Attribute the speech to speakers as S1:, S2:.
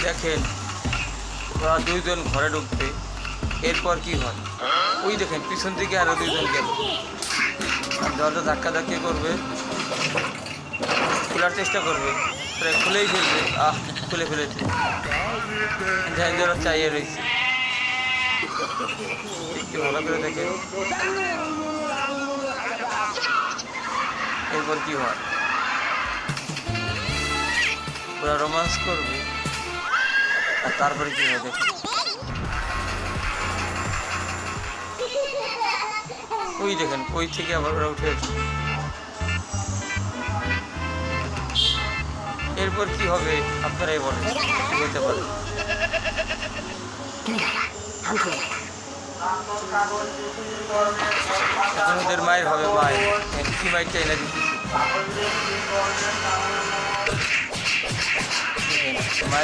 S1: দেখেন ওরা দুইজন ঘরে ঢুকবে, এরপর কি হয় ওই দেখেন পিছন থেকে আরো দুইজন গেল, দরজা ধাক্কাধাক্কি করবে, খোলার চেষ্টা করবে, প্রায় খুলেই ফেলবে, খুলে ফেলেছে, ওরা চাইয়ে রয়েছে। একটু ভালো করে দেখে এরপর কি হয়, ওরা রোমান্স করবে, আর তারপরে কি হয় দেখে ওই দেখেন ওই থেকে আবার ওরা উঠে আসবে। এরপর কি হবে আপনারাই বলেন, কি হতে পারে? এখন ওদের মায়ের হবে, মায়ের কি মায়ের চাই না দিতেছে মায়ের।